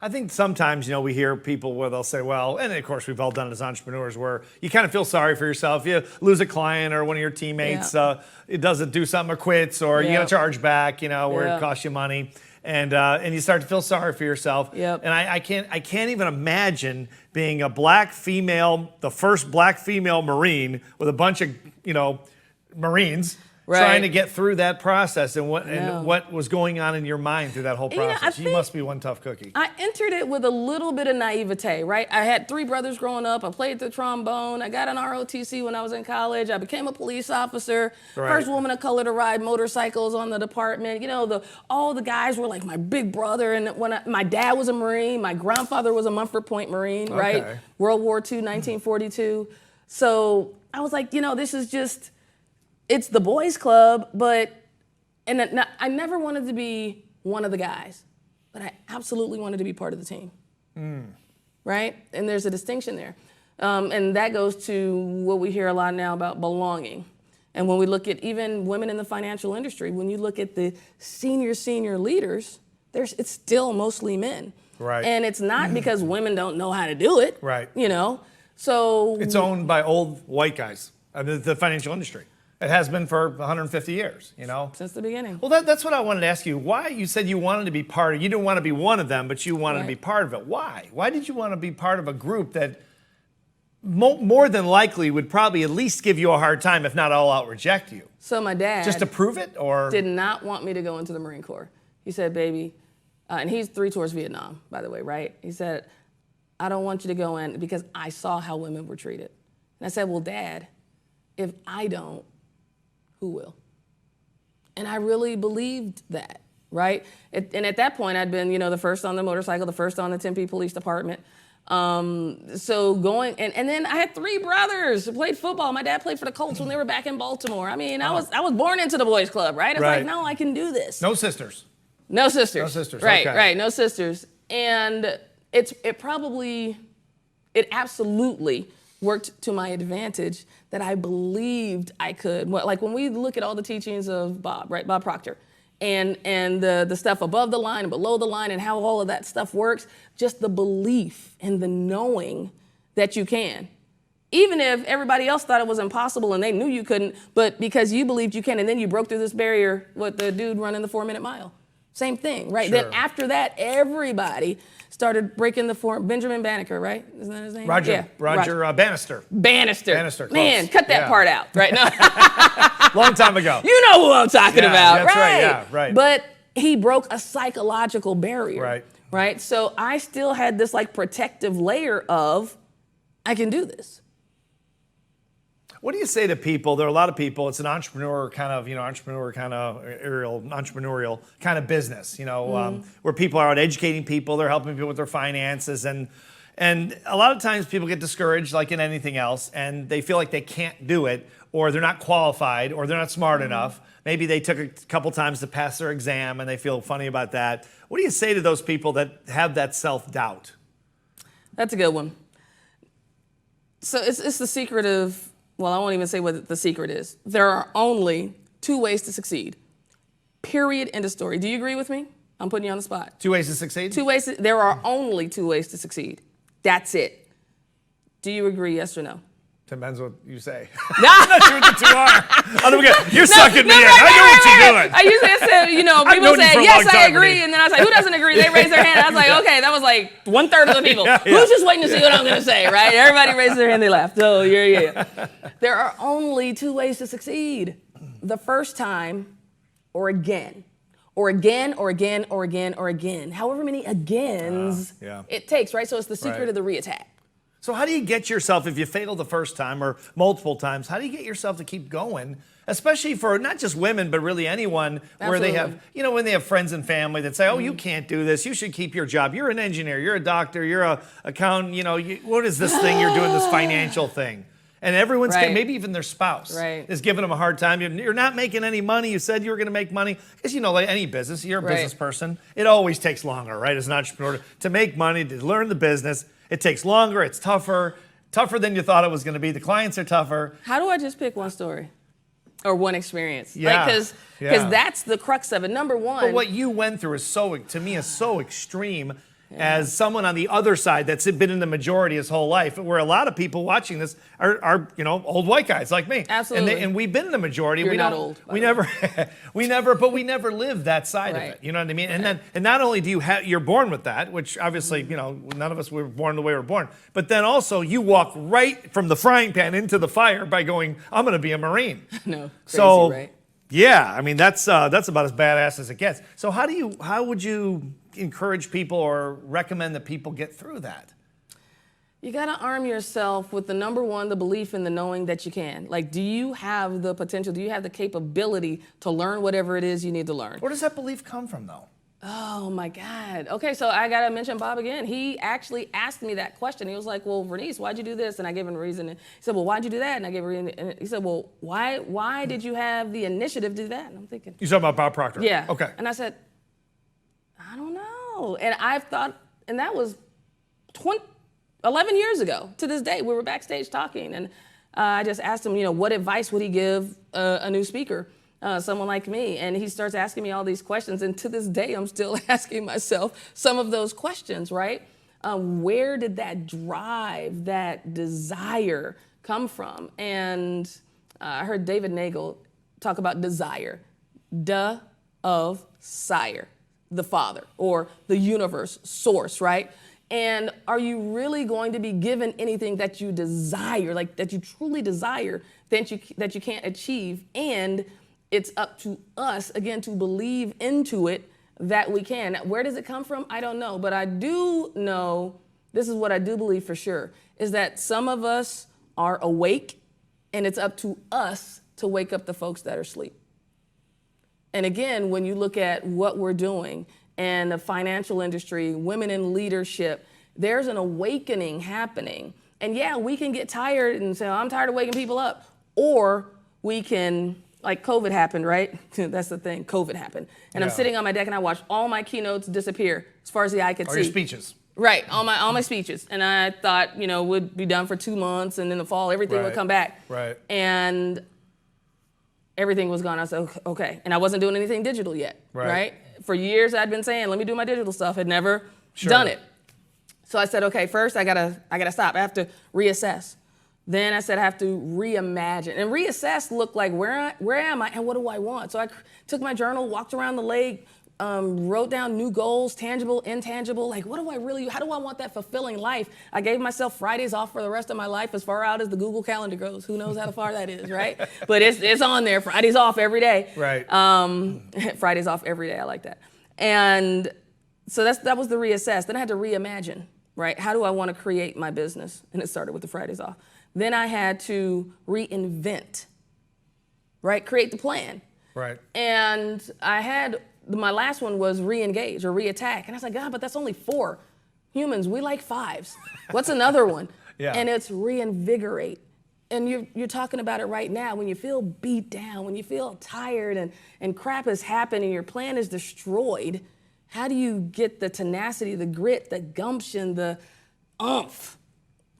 I think sometimes, we hear people where they'll say, well, and of course we've all done it as entrepreneurs, where you kind of feel sorry for yourself. You lose a client or one of your teammates it doesn't do something or quits, or you get a charge back, where it costs you money. And you start to feel sorry for yourself. Yep. And I can't even imagine being a black female, the first black female Marine with a bunch of, Marines trying to get through that process, and what was going on in your mind through that whole process. You must be one tough cookie. I entered it with a little bit of naivete, right? I had 3 brothers growing up. I played the trombone. I got an ROTC when I was in college. I became a police officer. First woman of color to ride motorcycles on the department. All the guys were like my big brother. And my dad was a Marine. My grandfather was a Mumford Point Marine, right? World War II, 1942. So I was like, this is just... It's the boys' club, and I never wanted to be one of the guys, but I absolutely wanted to be part of the team, right? And there's a distinction there. And that goes to what we hear a lot now about belonging. And when we look at even women in the financial industry, when you look at the senior leaders, it's still mostly men. Right. And it's not because women don't know how to do it, right? So it's owned by old white guys, the financial industry. It has been for 150 years, Since the beginning. Well, that's what I wanted to ask you. Why? You said you wanted to be part of, you didn't want to be one of them, but you wanted to be part of it. Why? Why did you want to be part of a group that more than likely would probably at least give you a hard time, if not all out reject you? So my dad... Just to prove it, or? Did not want me to go into the Marine Corps. He said, baby, and he's 3 tours Vietnam, by the way, right? He said, I don't want you to go in because I saw how women were treated. And I said, well, Dad, if I don't, who will? And I really believed that, right? And at that point, I'd been, the first on the motorcycle, the first on the Tempe Police Department. So going, and then I had 3 brothers who played football. My dad played for the Colts when they were back in Baltimore. I mean, I was born into the boys' club, right? I was like, no, I can do this. No sisters. No sisters. No sisters. Right, okay. right. No sisters. And it absolutely worked to my advantage that I believed I could. Like when we look at all the teachings of Bob, right, Bob Proctor, and the stuff above the line and below the line and how all of that stuff works, just the belief and the knowing that you can. Even if everybody else thought it was impossible and they knew you couldn't, but because you believed you can, and then you broke through this barrier with the dude running the 4-minute mile. Same thing, right? Sure. Then after that, everybody started breaking the form. Benjamin Banneker, right? Isn't that his name? Roger Bannister. Bannister. Close. Man, cut that part out, right? No. Long time ago. You know who I'm talking about, that's right? Yeah, right. But he broke a psychological barrier, right? So I still had this like protective layer of, I can do this. What do you say to people? There are a lot of people, it's an entrepreneurial kind of business, where people are out educating people, they're helping people with their finances. And a lot of times people get discouraged, like in anything else, and they feel like they can't do it, or they're not qualified, or they're not smart enough. Maybe they took a couple times to pass their exam and they feel funny about that. What do you say to those people that have that self-doubt? That's a good one. So it's the secret of, well, I won't even say what the secret is. There are only 2 ways to succeed. Period, end of story. Do you agree with me? I'm putting you on the spot. 2 ways to succeed? There are only 2 ways to succeed. That's it. Do you agree, yes or no? Depends what you say. I'm not sure what the 2 are. You're sucking me in. Right, I know what you're doing. I usually say, people say, yes, I agree. And then I was like, who doesn't agree? They raise their hand. I was like, okay, that was like 1/3 of the people. Who's just waiting to see what I'm going to say, right? Everybody raises their hand, they laugh. So, yeah. There are only 2 ways to succeed. The first time, or again. Or again, or again, or again, or again. However many agains it takes, right? So it's the secret of the reattack. So how do you get yourself, if you fail the first time or multiple times, how do you get yourself to keep going? Especially for not just women, but really anyone where they have, when they have friends and family that say, oh, you can't do this. You should keep your job. You're an engineer. You're a doctor. You're a accountant. What is this thing you're doing, this financial thing? And everyone's, maybe even their spouse is giving them a hard time. You're not making any money. You said you were going to make money. Because, like any business, you're a business person. It always takes longer, right, as an entrepreneur, to make money, to learn the business. It takes longer. It's tougher than you thought it was going to be. The clients are tougher. How do I just pick one story or one experience? Yeah. Because that's the crux of it. Number one. But what you went through is to me, so extreme. as someone on the other side that's been in the majority his whole life, where a lot of people watching this are old white guys like me. Absolutely. And we've been in the majority. You're not old. We never we never lived that side of it. You know what I mean? Right. And not only do you're born with that, which obviously, none of us were born the way we're born, but then also you walk right from the frying pan into the fire by going, I'm going to be a Marine. No, crazy, right? Yeah, I mean that's about as badass as it gets. So how would you encourage people or recommend that people get through that? You got to arm yourself with the number one, the belief in the knowing that you can. Like, do you have the potential? Do you have the capability to learn whatever it is you need to learn? Where does that belief come from, though? Oh my God. Okay, so I gotta mention Bob again. He actually asked me that question. He was like, well, Vernice, why'd you do this? And I gave him a reason. And he said, well, why'd you do that? And I gave him a reason. And he said, well, why did you have the initiative to do that? And I'm thinking. You're talking about Bob Proctor? Yeah. Okay. And I said, I don't know. And I've thought, and that was 11 years ago. To this day, we were backstage talking. And I just asked him, what advice would he give a new speaker? Someone like me, and he starts asking me all these questions, and to this day, I'm still asking myself some of those questions, right? Where did that drive, that desire come from? And I heard David Nagel talk about desire, of sire, the father, or the universe, source, right? And are you really going to be given anything that you desire, like that you truly desire, that you can't achieve? And it's up to us, again, to believe into it that we can. Now, where does it come from? I don't know. But I do know, this is what I do believe for sure, is that some of us are awake, and it's up to us to wake up the folks that are asleep. And again, when you look at what we're doing and the financial industry, women in leadership, there's an awakening happening. And yeah, we can get tired and say, I'm tired of waking people up. Or we can, like COVID happened, right? That's the thing, COVID happened. And I'm sitting on my deck and I watched all my keynotes disappear as far as the eye could see. Or your speeches. Right, all my speeches. And I thought, would be done for 2 months, and in the fall, everything would come back. Right. And everything was gone. I said, okay. And I wasn't doing anything digital yet, right? For years, I'd been saying, let me do my digital stuff. Had never done it. So I said, okay, first I gotta stop. I have to reassess. Then I said I have to reimagine. And reassess looked like, where am I and what do I want? So I took my journal, walked around the lake, wrote down new goals, tangible, intangible, like how do I want that fulfilling life? I gave myself Fridays off for the rest of my life, as far out as the Google Calendar goes. Who knows how far that is, right? But it's on there, Fridays off every day. Right. Fridays off every day, I like that. And so that was the reassess. Then I had to reimagine, right? How do I want to create my business? And it started with the Fridays off. Then I had to reinvent, right? Create the plan. Right. And my last one was re-engage or re-attack. And I was like, God, but that's only 4. Humans, we like 5s. What's another one? Yeah. And it's reinvigorate. And you're talking about it right now. When you feel beat down, when you feel tired and crap has happened and your plan is destroyed, how do you get the tenacity, the grit, the gumption, the oomph,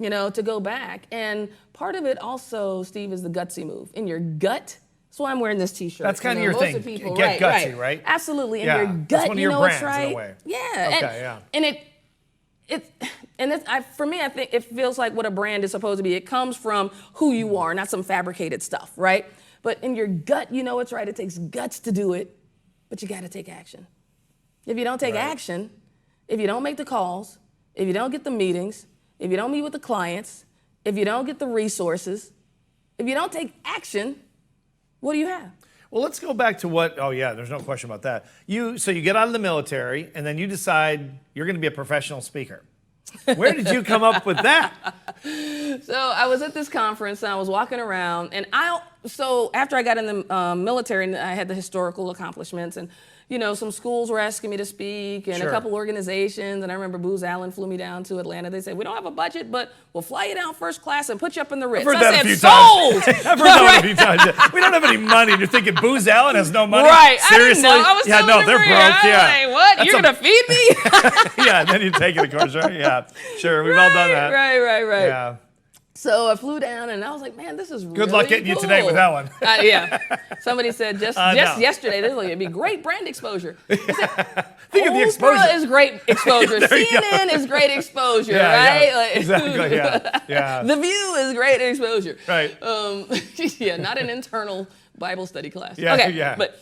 to go back? And part of it also, Steve, is the gutsy move. In your gut, that's why I'm wearing this T-shirt. That's kind of your most thing. Of people, Get gutsy, right? Absolutely. In Yeah. your gut, that's one of your brands, it's right. in a way. Yeah. And for me, I think it feels like what a brand is supposed to be. It comes from who you are, not some fabricated stuff, right? But in your gut, it's right. It takes guts to do it, but you got to take action. If you don't take action, if you don't make the calls, if you don't get the meetings, if you don't meet with the clients, if you don't get the resources, if you don't take action, what do you have? Well, let's go back to there's no question about that. So you get out of the military, and then you decide you're going to be a professional speaker. Where did you come up with that? So I was at this conference, and I was walking around, and so after I got in the military, and I had the historical accomplishments, and some schools were asking me to speak, and a couple organizations, and I remember Booz Allen flew me down to Atlanta. They said, we don't have a budget, but we'll fly you down first class and put you up in the Ritz. I've heard that I a few said, sold! times. I've heard that a few times. We don't have any money. You're thinking Booz Allen has no money? Right. Seriously? I didn't know. I was no, they're broke. I was like, what? You're going to feed me? Yeah, and then you take it, of course, right? Yeah, sure. We've all done that. Right. Yeah. So I flew down, and I was like, man, this is really Good luck getting you today with that one. Yeah. Somebody said just No. yesterday, this is like, it'd be great brand exposure. I said, Think of the exposure. Oprah is great exposure. There you go. CNN is great exposure, Yeah, right? yeah. Like, Exactly, yeah. The View is great exposure. Right. Yeah, not an internal Bible study class. Yeah, okay, yeah. but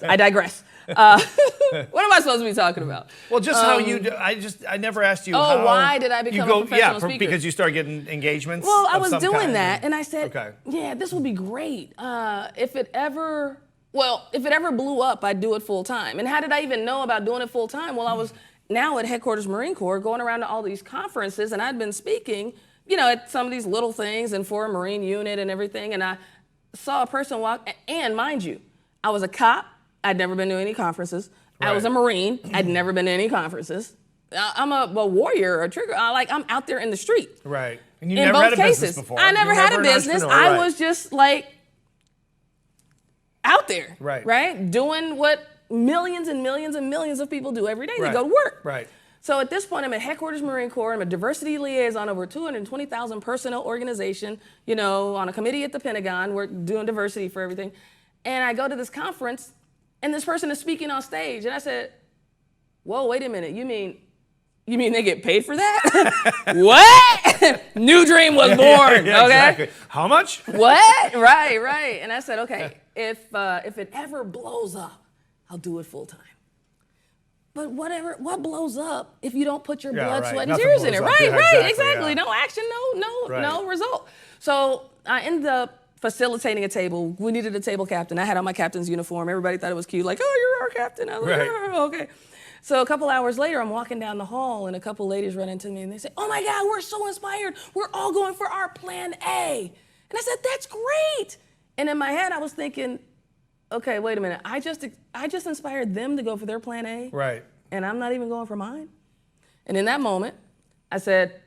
I digress. What am I supposed to be talking about? Well, just how you do, I never asked you how why did I become a professional speaker? Because you started getting engagements. Well, I of was some doing kind. that, and I said, Okay. yeah, this would be great. If it ever blew up, I'd do it full time. And how did I even know about doing it full time? Well, I was now at Headquarters Marine Corps going around to all these conferences, and I'd been speaking, at some of these little things and for a Marine unit and everything, and I saw a person walk, and mind you, I was a cop. I'd never been to any conferences. I was a Marine. I'd never been to any conferences. I'm a warrior, a trigger. I'm out there in the street. Right. And you In never both had a cases, business before. I never You had a an business. entrepreneur, I right. was just like out there, Right. doing what millions and millions and millions of people do every day. They Right. go to work. Right. So at this point, I'm at Headquarters Marine Corps. I'm a diversity liaison over 220,000 personnel organization, on a committee at the Pentagon. We're doing diversity for everything. And I go to this conference, and this person is speaking on stage. And I said, whoa, wait a minute. You mean they get paid for that? What? New dream was born, Yeah, okay? Exactly. How much? What? Right. And I said, okay, if it ever blows up, I'll do it full time. But what blows up if you don't put your blood, right. sweat, and Nothing tears in it? blows up. Right, Yeah, exactly. yeah. No action, no Right. result. So I ended up facilitating a table. We needed a table captain. I had on my captain's uniform. Everybody thought it was cute, like, oh, you're our captain. I was like, Right. oh, okay. So a couple hours later, I'm walking down the hall, and a couple ladies run into me, and they say, oh my God, we're so inspired. We're all going for our plan A. And I said, that's great. And in my head, I was thinking, okay, wait a minute. I just inspired them to go for their plan A. Right. And I'm not even going for mine. And in that moment, I said,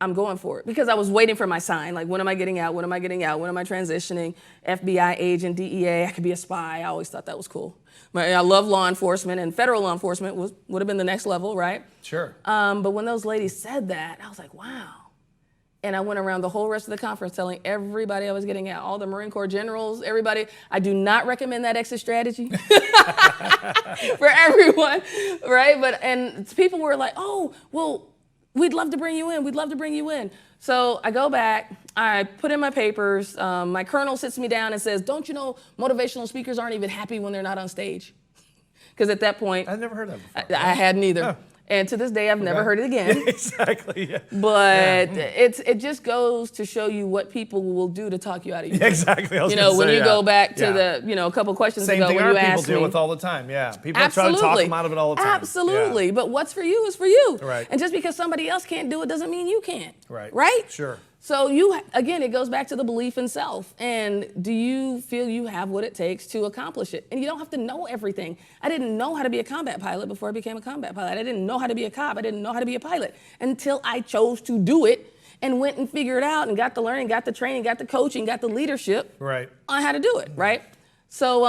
I'm going for it. Because I was waiting for my sign. Like, when am I getting out? When am I getting out? When am I transitioning? FBI agent, DEA, I could be a spy. I always thought that was cool. I love law enforcement, and federal law enforcement would have been the next level, right? Sure. But when those ladies said that, I was like, wow. And I went around the whole rest of the conference telling everybody I was getting out, all the Marine Corps generals, everybody. I do not recommend that exit strategy for everyone, right? And people were like, oh, well, we'd love to bring you in. We'd love to bring you in. So I go back, I put in my papers. My colonel sits me down and says, don't you know motivational speakers aren't even happy when they're not on stage? Because at that point, I've never heard that before. I hadn't either. Oh. And to this day, I've never heard it again. Exactly. Yeah. But it just goes to show you what people will do to talk you out of your dream. Exactly. I was When gonna say, you go back to Yeah. a couple questions Same ago thing when our you people asked deal me. with all the time. Yeah. People Absolutely. try to talk them out of it all the time. Absolutely. Yeah. But what's for you is for you. Right. And just because somebody else can't do it doesn't mean you can't. Right. Right? Sure. So again, it goes back to the belief in self. And do you feel you have what it takes to accomplish it? And you don't have to know everything. I didn't know how to be a combat pilot before I became a combat pilot. I didn't know how to be a cop. I didn't know how to be a pilot until I chose to do it and went and figured out and got the learning, got the training, got the coaching, got the leadership on how to do it, right? So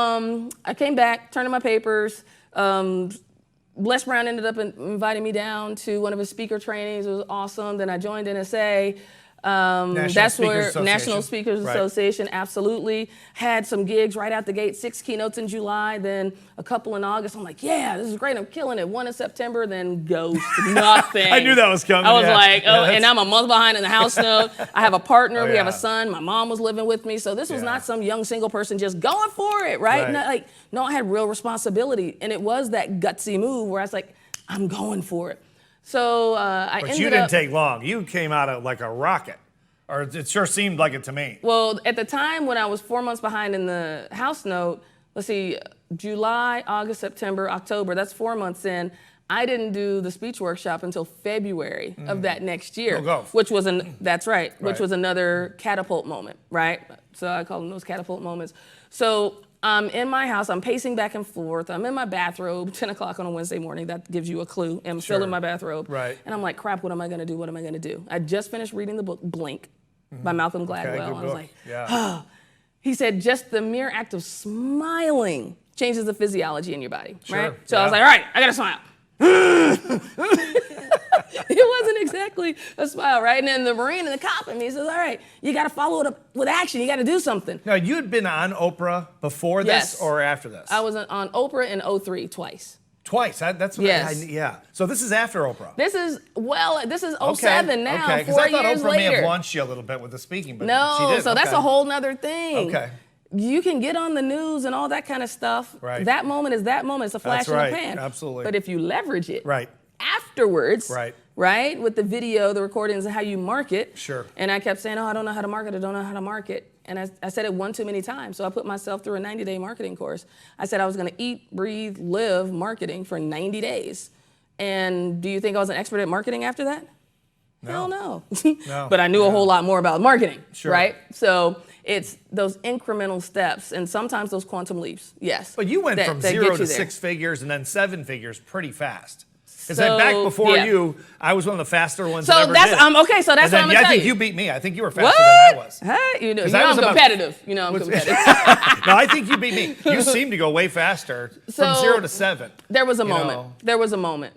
I came back, turned in my papers. Les Brown ended up inviting me down to one of his speaker trainings. It was awesome. Then I joined NSA. National Speakers Association, absolutely. Had some gigs right out the gate, 6 keynotes in July, then a couple in August. I'm like, yeah, this is great. I'm killing it. 1 in September, then ghost, nothing. I knew that was coming. I was yeah. like, Yeah, and I'm a month behind in the house note. I have a partner. We have yeah. a son. My mom was living with me. So this was Yeah. not some young single person just going for it, right? Right. No, I had real responsibility. And it was that gutsy move where I was like, I'm going for it. So But you didn't take long. You came out of like a rocket. Or it sure seemed like it to me. Well, at the time when I was 4 months behind in the house note, let's see, July, August, September, October, that's 4 months in. I didn't do the speech workshop until February of that next year, which was which was another catapult moment, right? So I call them those catapult moments. So I'm in my house, I'm pacing back and forth, I'm in my bathrobe, 10 o'clock on a Wednesday morning, that gives you a clue. I'm still in my bathrobe. Right. And I'm like, crap, what am I gonna do? What am I gonna do? I just finished reading the book, Blink, by Malcolm Gladwell. Okay, I was book. like, yeah. he said, just the mere act of smiling changes the physiology in your body, right? So I was like, all right, I gotta smile. It wasn't exactly. A smile, right? And then the Marine and the cop in me says, all right, you got to follow it up with action. You got to do something. Now, you had been on Oprah before this or after this? I was on Oprah in 2003 twice. Twice. That's what Yes. yeah. So this is after Oprah. This is 07 now, Okay, 4 I thought years Oprah later. may have launched you a little bit with the speaking, but she No, didn't. so that's a whole nother thing. Okay. You can get on the news and all that kind of stuff. Right. That moment is that moment. It's a flash in the pan. Absolutely. But if you leverage it Right. afterwards, Right. with the video, the recordings, and how you market. Sure. And I kept saying, oh, I don't know how to market. I don't know how to market. And I said it one too many times. So I put myself through a 90-day marketing course. I said I was going to eat, breathe, live marketing for 90 days. And do you think I was an expert at marketing after that? No. Hell no. No. But I knew a whole lot more about marketing, Sure. right? So it's those incremental steps and sometimes those quantum leaps, yes. But you went from that 0 get to you there. 6 figures and then 7 figures pretty fast. Because So, back before yeah. you, I was one of the faster ones So that ever that's did. Okay. So that's And then, what I'm gonna I tell think you. you beat me. I think you were faster What? than I was. Hey, you know I I'm was about- competitive. You know I'm competitive. No, I think you beat me. You seem to go way faster from So, 0 to 7. There was a You moment. know. There was a moment.